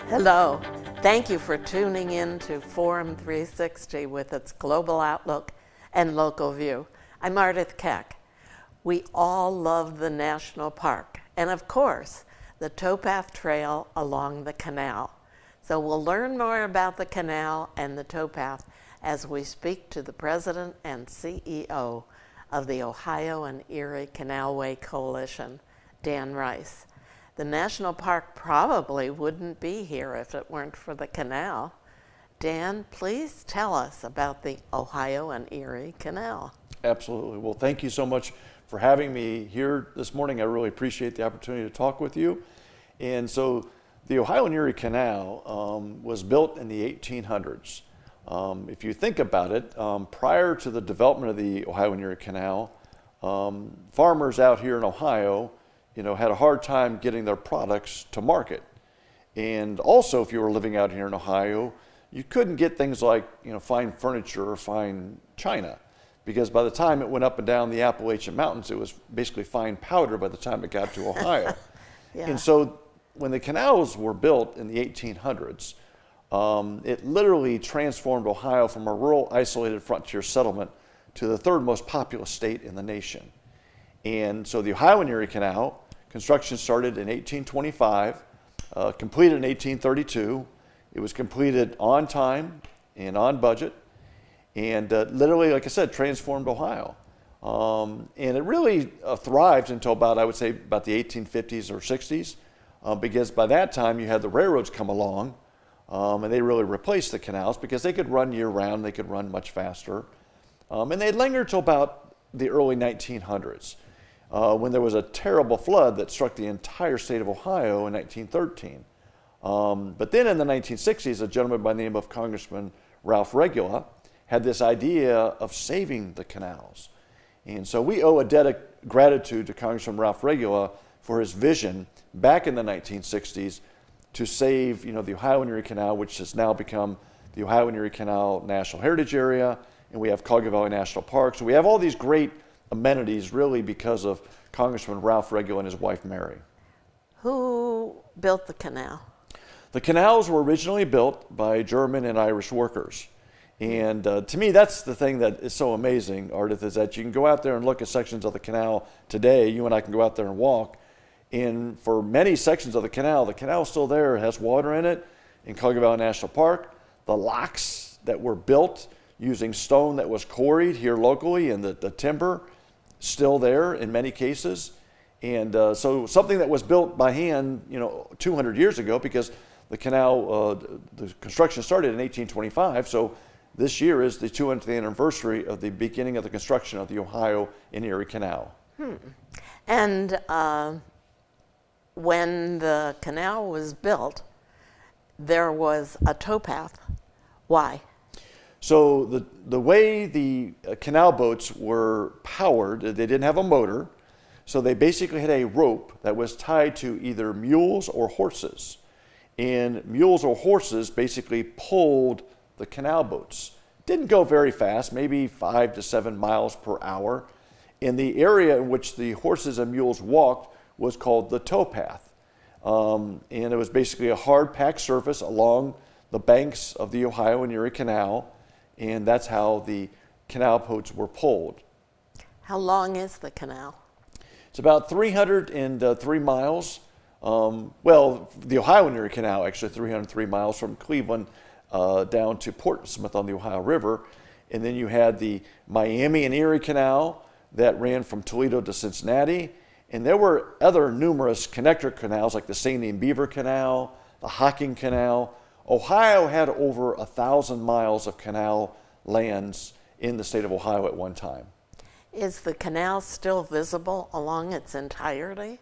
Hello. Thank you for tuning in to Forum 360 with its global outlook and local view. I'm Ardith Keck. We all love the national park and, of course, the towpath trail along the canal. So we'll learn more about the canal and the towpath as we speak to the president and CEO of the Ohio and Erie Canalway Coalition, Dan Rice. The national park probably wouldn't be here if it weren't for the canal. Dan, please tell us about the Ohio and Erie Canal. Absolutely. Well, thank you so much for having me here this morning. I really appreciate the opportunity to talk with you. And so the Ohio and Erie Canal was built in the 1800s. If you think about it, prior to the development of the Ohio and Erie Canal, farmers out here in Ohio had a hard time getting their products to market. And also, if you were living out here in Ohio, you couldn't get things like, fine furniture or fine china, because by the time it went up and down the Appalachian Mountains, it was basically fine powder by the time it got to Ohio. Yeah. And so when the canals were built in the 1800s, it literally transformed Ohio from a rural, isolated frontier settlement to the third most populous state in the nation. And so the Ohio and Erie Canal, construction started in 1825, completed in 1832. It was completed on time and on budget, and literally, like I said, transformed Ohio. And it really thrived until I would say about the 1850s or 60s, because by that time you had the railroads come along, and they really replaced the canals because they could run year-round, they could run much faster. And they lingered till about the early 1900s. When there was a terrible flood that struck the entire state of Ohio in 1913. But then in the 1960s, a gentleman by the name of Congressman Ralph Regula had this idea of saving the canals. And so we owe a debt of gratitude to Congressman Ralph Regula for his vision back in the 1960s to save the Ohio and Erie Canal, which has now become the Ohio and Erie Canal National Heritage Area, and we have Cuyahoga Valley National Park. So we have all these great amenities really because of Congressman Ralph Regula and his wife Mary. Who built the canal? The canals were originally built by German and Irish workers. And to me, that's the thing that is so amazing, Ardith, is that you can go out there and look at sections of the canal today. You and I can go out there and walk. And for many sections of the canal is still there. It has water in it. In Cuyahoga Valley National Park, the locks that were built using stone that was quarried here locally, and the timber still there in many cases. And so something that was built by hand 200 years ago, because the canal, the construction started in 1825, so this year is the 200th anniversary of the beginning of the construction of the Ohio and Erie Canal. And when the canal was built, there was a towpath. Why? So the way the canal boats were powered, they didn't have a motor, so they basically had a rope that was tied to either mules or horses. And mules or horses basically pulled the canal boats. Didn't go very fast, maybe 5 to 7 miles per hour. And the area in which the horses and mules walked was called the towpath. And it was basically a hard packed surface along the banks of the Ohio and Erie Canal. And that's how the canal boats were pulled. How long is the canal? It's about 303 miles. Well, the Ohio and Erie Canal, actually 303 miles from Cleveland down to Portsmouth on the Ohio River. And then you had the Miami and Erie Canal that ran from Toledo to Cincinnati. And there were other numerous connector canals like the St. Anne Beaver Canal, the Hocking Canal. Ohio had over 1,000 miles of canal lands in the state of Ohio at one time. Is the canal still visible along its entirety?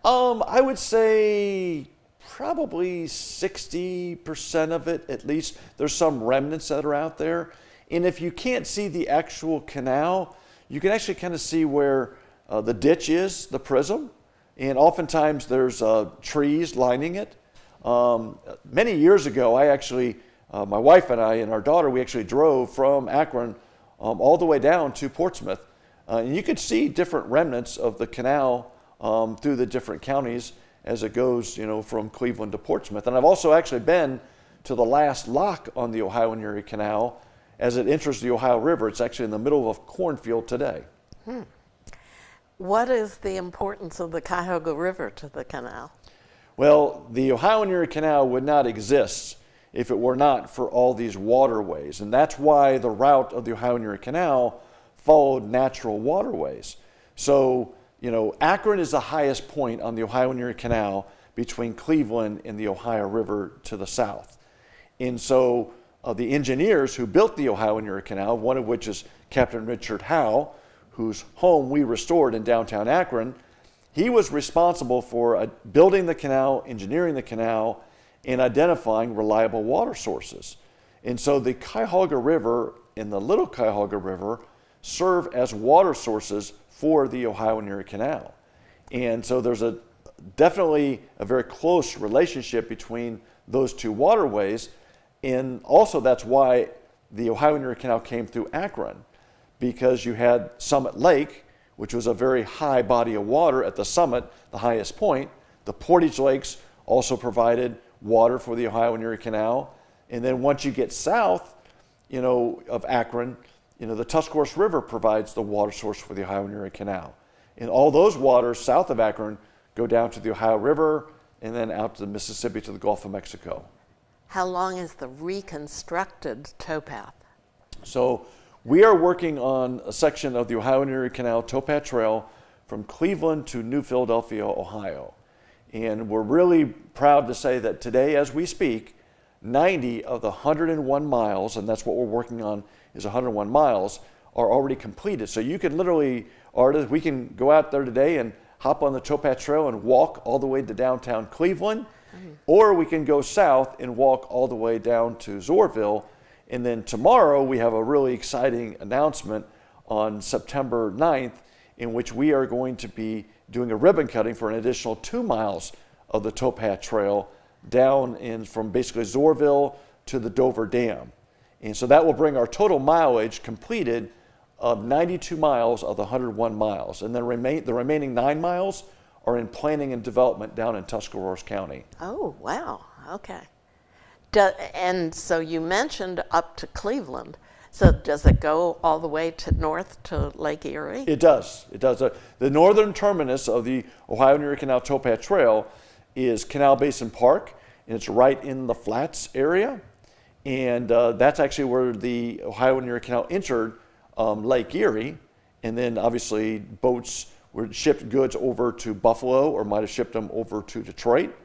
I would say probably 60% of it at least. There's some remnants that are out there. And if you can't see the actual canal, you can actually kind of see where the ditch is, the prism. And oftentimes there's trees lining it. Many years ago, I actually my wife and I and our daughter, we actually drove from Akron all the way down to Portsmouth. And you could see different remnants of the canal through the different counties as it goes, from Cleveland to Portsmouth. And I've also actually been to the last lock on the Ohio and Erie Canal as it enters the Ohio River. It's actually in the middle of a cornfield today. What is the importance of the Cuyahoga River to the canal? Well, the Ohio and Erie Canal would not exist if it were not for all these waterways. And that's why the route of the Ohio and Erie Canal followed natural waterways. So, Akron is the highest point on the Ohio and Erie Canal between Cleveland and the Ohio River to the south. And so the engineers who built the Ohio and Erie Canal, one of which is Captain Richard Howe, whose home we restored in downtown Akron, he was responsible for building the canal, engineering the canal, and identifying reliable water sources. And so the Cuyahoga River and the Little Cuyahoga River serve as water sources for the Ohio and Erie Canal. And so there's definitely a very close relationship between those two waterways. And also that's why the Ohio and Erie Canal came through Akron, because you had Summit Lake, which was a very high body of water at the summit, the highest point. The Portage Lakes also provided water for the Ohio and Erie Canal. And then once you get south, of Akron, the Tuscarawas River provides the water source for the Ohio and Erie Canal. And all those waters south of Akron go down to the Ohio River and then out to the Mississippi to the Gulf of Mexico. How long is the reconstructed towpath? So we are working on a section of the Ohio and Erie Canal towpath trail from Cleveland to New Philadelphia, Ohio. And we're really proud to say that today, as we speak, 90 of the 101 miles, and that's what we're working on, is 101 miles, are already completed. So you can literally, we can go out there today and hop on the towpath trail and walk all the way to downtown Cleveland, or we can go south and walk all the way down to Zorville. And then tomorrow we have a really exciting announcement on September 9th in which we are going to be doing a ribbon cutting for an additional 2 miles of the towpath trail down from basically Zorville to the Dover Dam. And so that will bring our total mileage completed of 92 miles of the 101 miles. And then the remaining 9 miles are in planning and development down in Tuscarawas County. Oh, wow. Okay. And so you mentioned up to Cleveland. So does it go all the way to north to Lake Erie? It does. It does. The northern terminus of the Ohio and Erie Canal towpath trail is Canal Basin Park, and it's right in the Flats area. And that's actually where the Ohio and Erie Canal entered Lake Erie. And then obviously boats shipped goods over to Buffalo or might have shipped them over to Detroit.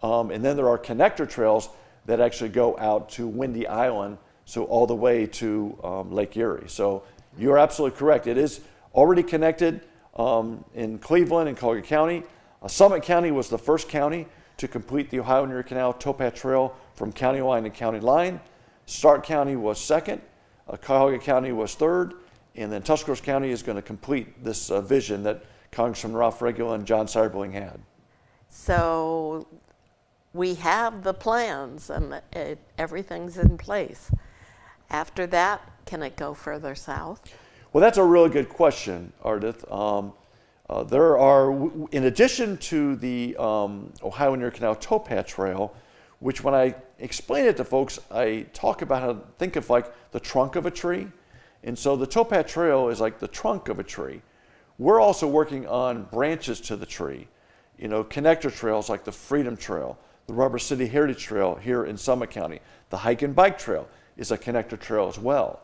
And then there are connector trails that actually go out to Windy Island, so all the way to Lake Erie. So you're absolutely correct. It is already connected in Cleveland and Cuyahoga County. Summit County was the first county to complete the Ohio and Erie Canal towpath trail from county line to county line. Stark County was second. Cuyahoga County was third. And then Tuscarawas County is going to complete this vision that Congressman Ralph Regula and John Seierberling had. So we have the plans and everything's in place. After that, can it go further south? Well, that's a really good question, Ardith. There are, in addition to the Ohio and Erie Canal towpath trail, which when I explain it to folks, I talk about how to think of like the trunk of a tree. And so the towpath trail is like the trunk of a tree. We're also working on branches to the tree, connector trails like the Freedom Trail, the Rubber City Heritage Trail here in Summit County. The Hike and Bike Trail is a connector trail as well.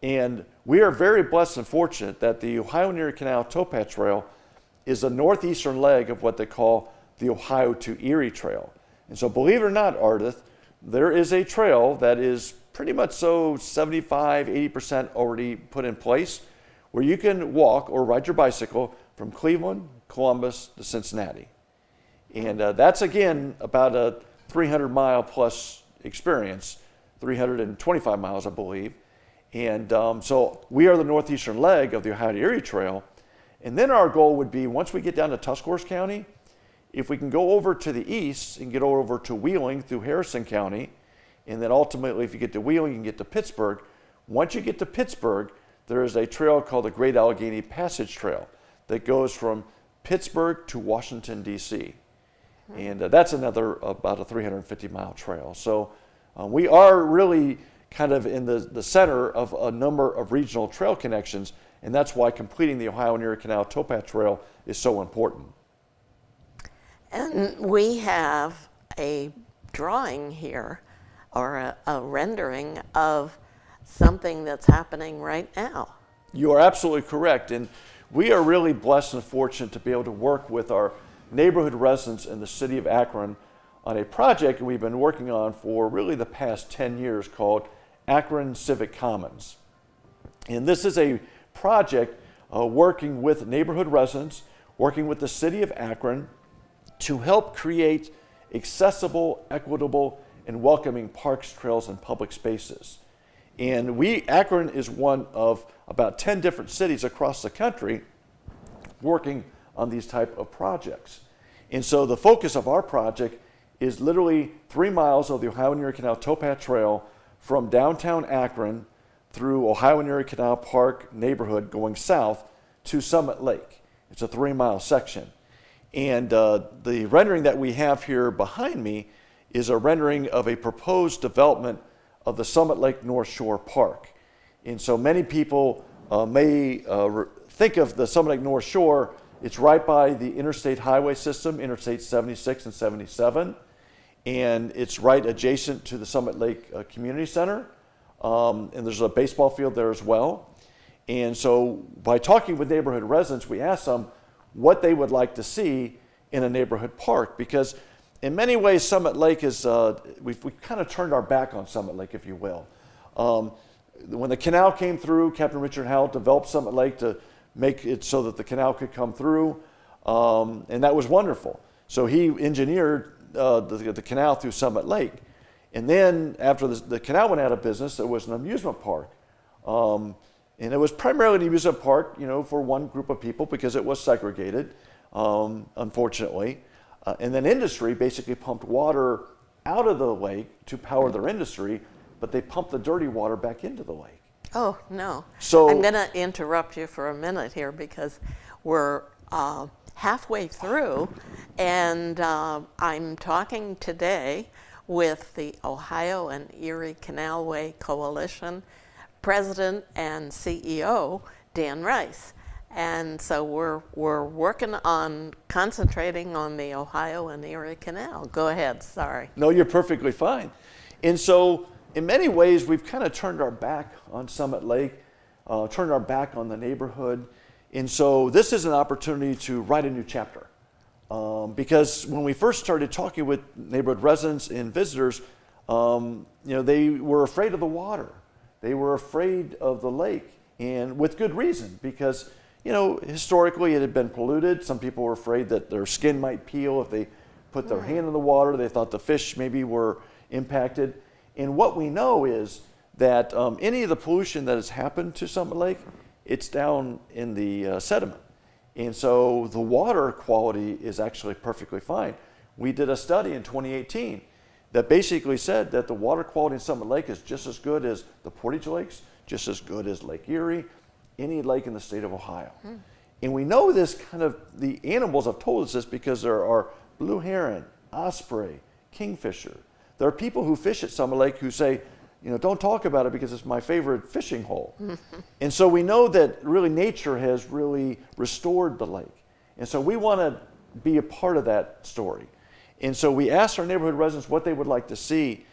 And we are very blessed and fortunate that the Ohio and Erie Canal towpath trail is the northeastern leg of what they call the Ohio to Erie Trail. And so believe it or not, Ardith, there is a trail that is pretty much 75–80% already put in place where you can walk or ride your bicycle from Cleveland, Columbus to Cincinnati. And that's, again, about a 300-mile plus experience, 325 miles, I believe. And so we are the northeastern leg of the Ohio to Erie Trail. And then our goal would be, once we get down to Tuscarawas County, if we can go over to the east and get over to Wheeling through Harrison County And then ultimately, if you get to Wheeling, you can get to Pittsburgh. Once you get to Pittsburgh, there is a trail called the Great Allegheny Passage Trail that goes from Pittsburgh to Washington, D.C. And that's another about a 350-mile trail. So we are really kind of in the center of a number of regional trail connections, and that's why completing the Ohio and Erie Canal towpath trail is so important. And we have a drawing here, or a rendering of something that's happening right now. You are absolutely correct, and we are really blessed and fortunate to be able to work with our neighborhood residents in the city of Akron on a project we've been working on for really the past 10 years called Akron Civic Commons. And this is a project working with neighborhood residents, working with the city of Akron to help create accessible, equitable, and welcoming parks, trails, and public spaces. And Akron is one of about 10 different cities across the country working on these type of projects. And so the focus of our project is literally 3 miles of the Ohio and Erie Canal towpath trail from downtown Akron through Ohio and Erie Canal Park neighborhood going south to Summit Lake. It's a 3-mile section. And the rendering that we have here behind me is a rendering of a proposed development of the Summit Lake North Shore Park. And so many people may think of the Summit Lake North Shore. It's right by the interstate highway system, Interstate 76 and 77. And it's right adjacent to the Summit Lake Community Center. And there's a baseball field there as well. And so by talking with neighborhood residents, we asked them what they would like to see in a neighborhood park. Because in many ways, Summit Lake is, we've kind of turned our back on Summit Lake, if you will. When the canal came through, Captain Richard Howell developed Summit Lake to make it so that the canal could come through. And that was wonderful. So he engineered the canal through Summit Lake. And then after the canal went out of business, there was an amusement park. And it was primarily an amusement park, for one group of people because it was segregated, unfortunately. And then industry basically pumped water out of the lake to power their industry, but they pumped the dirty water back into the lake. Oh, no. So I'm going to interrupt you for a minute here because we're halfway through, and I'm talking today with the Ohio and Erie Canalway Coalition President and CEO, Dan Rice. And so we're working on concentrating on the Ohio and Erie Canal. Go ahead, sorry. No, you're perfectly fine. And so in many ways, we've kind of turned our back on Summit Lake, turned our back on the neighborhood. And so this is an opportunity to write a new chapter. Because when we first started talking with neighborhood residents and visitors, they were afraid of the water. They were afraid of the lake, and with good reason, because historically it had been polluted. Some people were afraid that their skin might peel if they put their hand in the water. They thought the fish maybe were impacted. And what we know is that any of the pollution that has happened to Summit Lake, it's down in the sediment. And so the water quality is actually perfectly fine. We did a study in 2018 that basically said that the water quality in Summit Lake is just as good as the Portage Lakes, just as good as Lake Erie, any lake in the state of Ohio. And we know this the animals have told us this because there are blue heron, osprey, kingfisher. There are people who fish at Summit Lake who say, don't talk about it because it's my favorite fishing hole. And so we know that really nature has really restored the lake. And so we want to be a part of that story. And so we asked our neighborhood residents what they would like to see.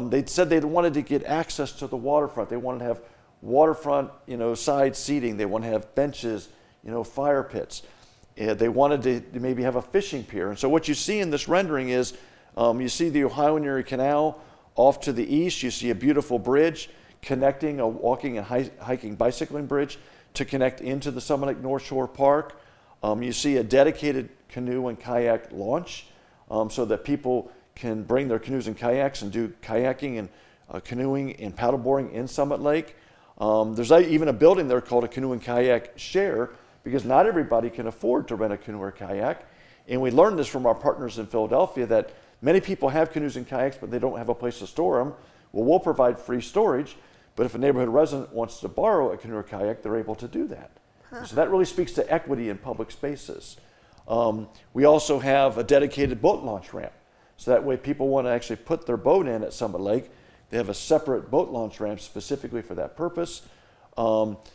They said they wanted to get access to the waterfront. They wanted to have waterfront, side seating. They want to have benches, fire pits. They wanted to maybe have a fishing pier. And so what you see in this rendering is you see the Ohio and Erie Canal off to the east. You see a beautiful bridge connecting a walking and hiking bicycling bridge to connect into the Summit Lake North Shore Park. You see a dedicated canoe and kayak launch so that people can bring their canoes and kayaks and do kayaking and canoeing and paddleboarding in Summit Lake. There's even a building there called a canoe and kayak share because not everybody can afford to rent a canoe or kayak. And we learned this from our partners in Philadelphia that many people have canoes and kayaks, but they don't have a place to store them. well, we'll provide free storage, but if a neighborhood resident wants to borrow a canoe or kayak, they're able to do that. So that really speaks to equity in public spaces. We also have a dedicated boat launch ramp. So that way people want to actually put their boat in at Summit Lake. They have a separate boat launch ramp specifically for that purpose.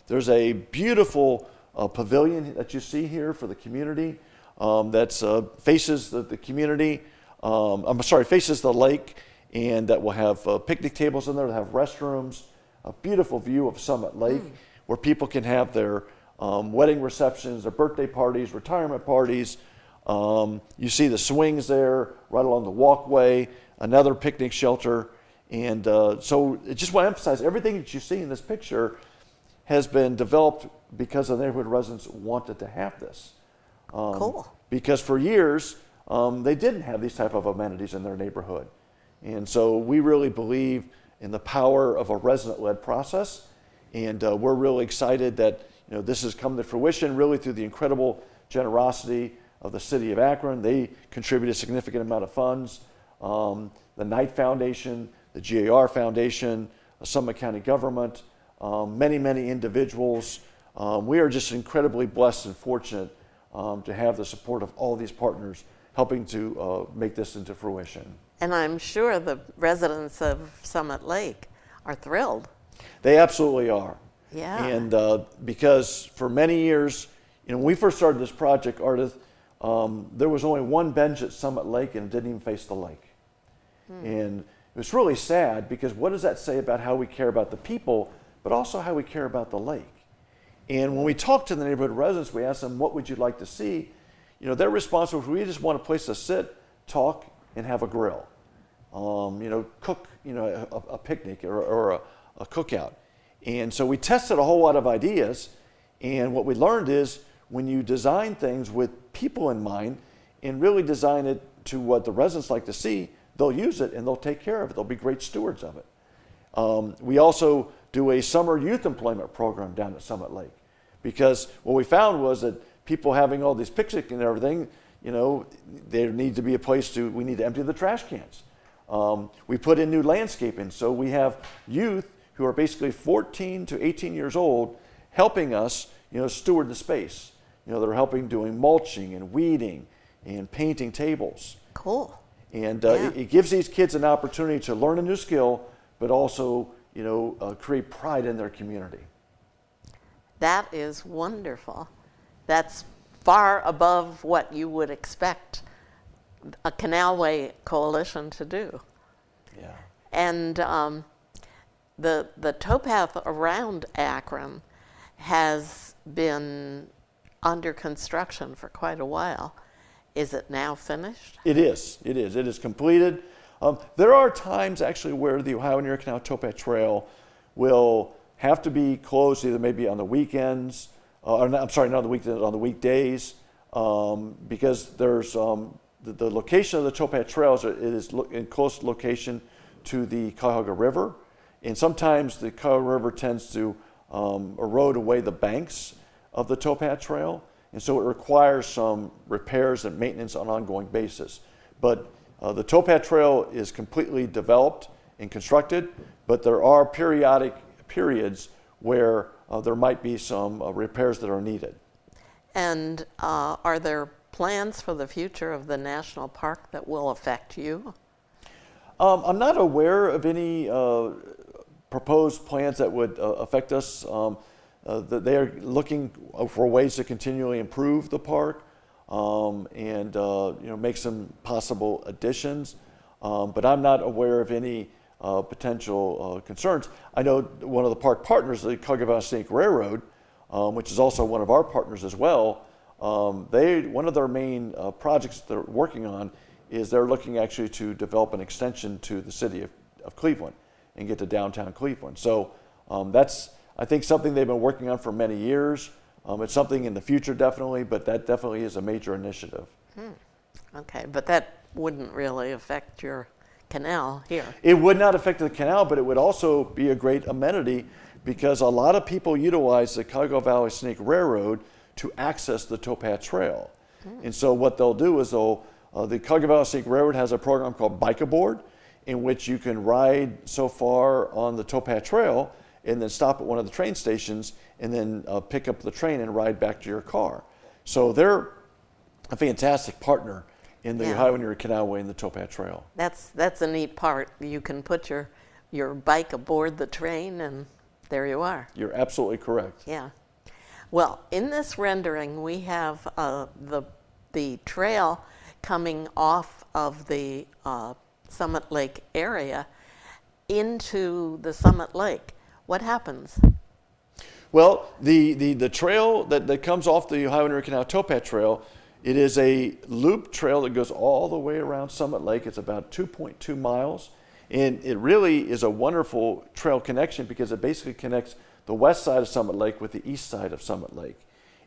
There's a beautiful pavilion that you see here for the community that faces the community. Faces the lake, and that will have picnic tables in there that have restrooms, a beautiful view of Summit Lake where people can have their wedding receptions, their birthday parties, retirement parties. You see the swings there right along the walkway, another picnic shelter. And so I just want to emphasize everything that you see in this picture has been developed because the neighborhood residents wanted to have this. Cool. Because for years, they didn't have these type of amenities in their neighborhood. And so we really believe in the power of a resident-led process. And we're really excited that this has come to fruition really through the incredible generosity of the city of Akron. They contribute a significant amount of funds. The Knight Foundation, the GAR Foundation, Summit County government, many, many individuals. We are just incredibly blessed and fortunate to have the support of all these partners helping to make this into fruition. And I'm sure the residents of Summit Lake are thrilled. They absolutely are. Yeah. And because for many years, when we first started this project, Ardith, there was only one bench at Summit Lake and it didn't even face the lake. And it was really sad because what does that say about how we care about the people, but also how we care about the lake? And when we talked to the neighborhood residents, we asked them, what would you like to see? Their response was, we just want a place to sit, talk, and have a grill. Cook, a picnic or a cookout. And so we tested a whole lot of ideas. And what we learned is when you design things with people in mind and really design it to what the residents like to see, they'll use it and they'll take care of it. They'll be great stewards of it. We also do a summer youth employment program down at Summit Lake, because what we found was that people having all these picnics and everything, there needs to be a place we need to empty the trash cans. We put in new landscaping, so we have youth who are basically 14 to 18 years old helping us, steward the space. They're helping doing mulching and weeding and painting tables. Cool. And it gives these kids an opportunity to learn a new skill, but also, create pride in their community. That is wonderful. That's far above what you would expect a Canalway coalition to do. Yeah. And the towpath around Akron has been under construction for quite a while. Is it now finished? It is. It is. It is completed. There are times actually where the Ohio and Erie Canal Towpath Trail will have to be closed, either maybe on the weekends, not on the weekends, on the weekdays, because there's the location of the towpath trails. It is in close location to the Cuyahoga River, and sometimes the Cuyahoga River tends to erode away the banks of the towpath trail, and so it requires some repairs and maintenance on an ongoing basis. But the towpath trail is completely developed and constructed, but there are periodic periods where there might be some repairs that are needed. And are there plans for the future of the national park that will affect you? I'm not aware of any proposed plans that would affect us. They are looking for ways to continually improve the park and make some possible additions. But I'm not aware of any potential concerns. I know one of the park partners, the Cuyahoga Scenic Railroad, which is also one of our partners as well. One of their main projects they're working on is they're looking actually to develop an extension to the city of Cleveland and get to downtown Cleveland. So that's, I think, something they've been working on for many years. It's something in the future definitely, but that definitely is a major initiative. Okay, but that wouldn't really affect your canal here. It would not affect the canal, but it would also be a great amenity because a lot of people utilize the Cuyahoga Valley Scenic Railroad to access the towpath trail. And so what they'll do is the Cuyahoga Valley Scenic Railroad has a program called Bike Aboard, in which you can ride so far on the towpath trail and then stop at one of the train stations and then pick up the train and ride back to your car. So they're a fantastic partner in the Ohio and Erie Canalway and the towpath trail. That's a neat part. You can put your bike aboard the train and there you are. You're absolutely correct. Yeah. Well, in this rendering, we have the trail coming off of the Summit Lake area into the Summit Lake. What happens? Well, the trail that comes off the Ohio and Erie Canal towpath trail, it is a loop trail that goes all the way around Summit Lake. It's about 2.2 miles. And it really is a wonderful trail connection because it basically connects the west side of Summit Lake with the east side of Summit Lake.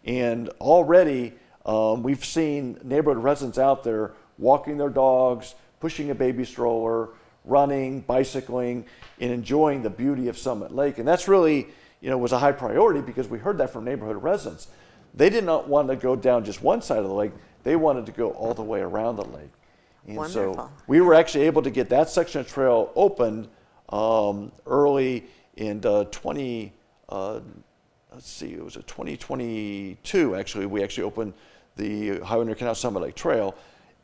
And already we've seen neighborhood residents out there walking their dogs, pushing a baby stroller, running, bicycling, and enjoying the beauty of Summit Lake. And that's really, was a high priority because we heard that from neighborhood residents. They did not want to go down just one side of the lake. They wanted to go all the way around the lake. And wonderful. So we were actually able to get that section of trail opened early in 2022, actually. We actually opened the Ohio and Erie Canal Summit Lake Trail.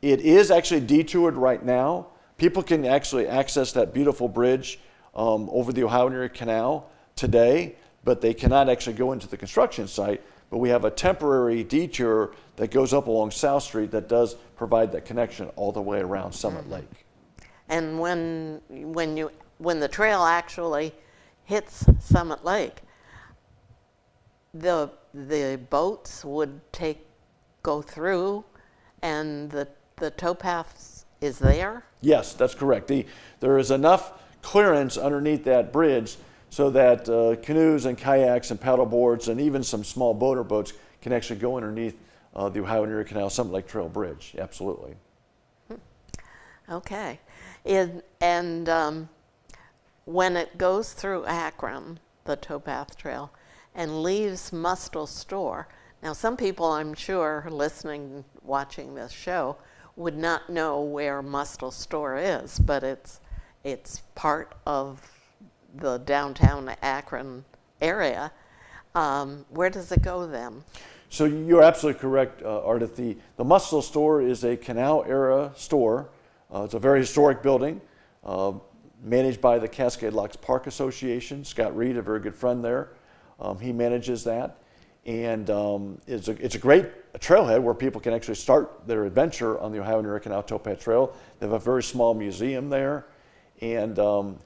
It is actually detoured right now. People can actually access that beautiful bridge over the Ohio and Erie Canal today, but they cannot actually go into the construction site. But we have a temporary detour that goes up along South Street that does provide that connection all the way around Summit Lake. And when the trail actually hits Summit Lake, the boats would go through, and the towpath is there? Yes, that's correct. There is enough clearance underneath that bridge so that canoes and kayaks and paddle boards and even some small motor boats can actually go underneath the Ohio and Erie Canal Summit Lake Trail Bridge. Absolutely. Okay. And when it goes through Akron, the towpath trail, and leaves Mustel Store, now some people I'm sure listening, watching this show, would not know where Mustel Store is, but it's part of the downtown Akron area. Where does it go then? So you're absolutely correct, Ardith. The Mustel Store is a canal era store. It's a very historic building managed by the Cascade Locks Park Association. Scott Reed, a very good friend there, he manages that. And it's a great trailhead where people can actually start their adventure on the Ohio and Erie Canal Towpath Trail. They have a very small museum there. And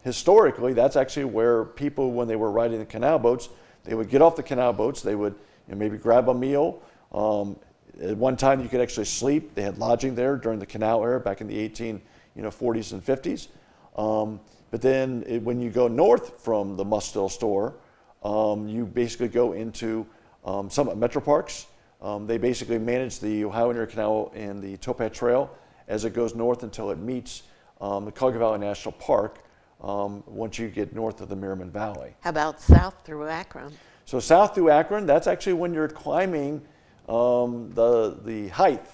historically, that's actually where people, when they were riding the canal boats, they would get off the canal boats, they would maybe grab a meal. At one time, you could actually sleep. They had lodging there during the canal era back in the 1840s and 50s. But then when you go north from the Mustel Store, you basically go into Summit Metro Parks. They basically manage the Ohio and Erie Canal and the Towpath Trail as it goes north until it meets the Cuyahoga Valley National Park once you get north of the Merriman Valley. How about south through Akron? So south through Akron, that's actually when you're climbing the height.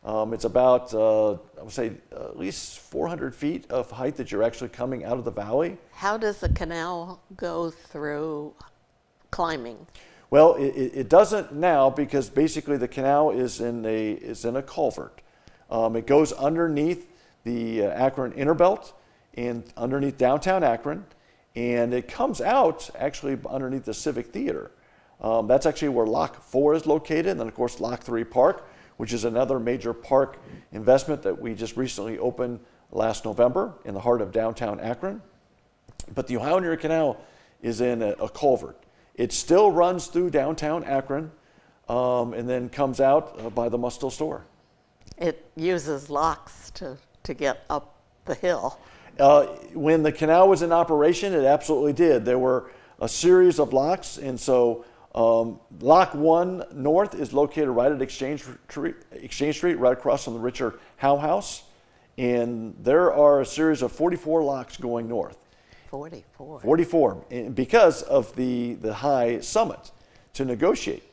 It's about, I would say, at least 400 feet of height that you're actually coming out of the valley. How does the canal go through climbing? Well, it doesn't now because basically the canal is in a culvert. It goes underneath the Akron Interbelt and underneath downtown Akron, and it comes out actually underneath the Civic Theater. That's actually where Lock 4 is located, and then of course Lock 3 Park, which is another major park investment that we just recently opened last November in the heart of downtown Akron. But the Ohio and Erie Canal is in a culvert. It still runs through downtown Akron and then comes out by the Mustel Store. It uses locks to get up the hill. When the canal was in operation, it absolutely did. There were a series of locks, and so Lock 1 North is located right at Exchange Street, right across from the Richard Howe House, and there are a series of 44 locks going north. 44, and because of the high summit to negotiate.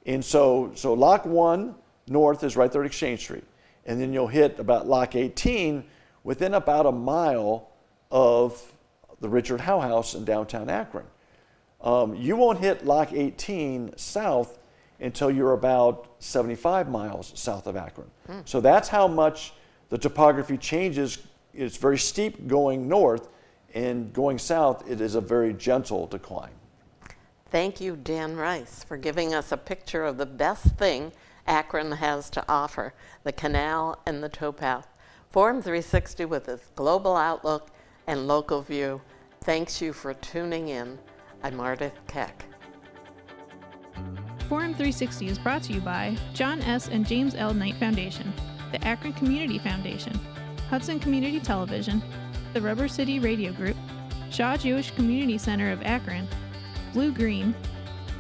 And so Lock 1 North is right there at Exchange Street, and then you'll hit about Lock 18 within about a mile of the Richard Howe House in downtown Akron. You won't hit Lock 18 south until you're about 75 miles south of Akron. So that's how much the topography changes. It's very steep going north, and going south, it is a very gentle decline. Thank you, Dan Rice, for giving us a picture of the best thing Akron has to offer, the canal and the towpath. Forum 360 with its global outlook and local view. Thanks you for tuning in. I'm Ardith Keck. Forum 360 is brought to you by John S. and James L. Knight Foundation, the Akron Community Foundation, Hudson Community Television, the Rubber City Radio Group, Shaw Jewish Community Center of Akron, Blue Green,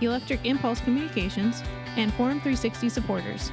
Electric Impulse Communications, and Forum 360 supporters.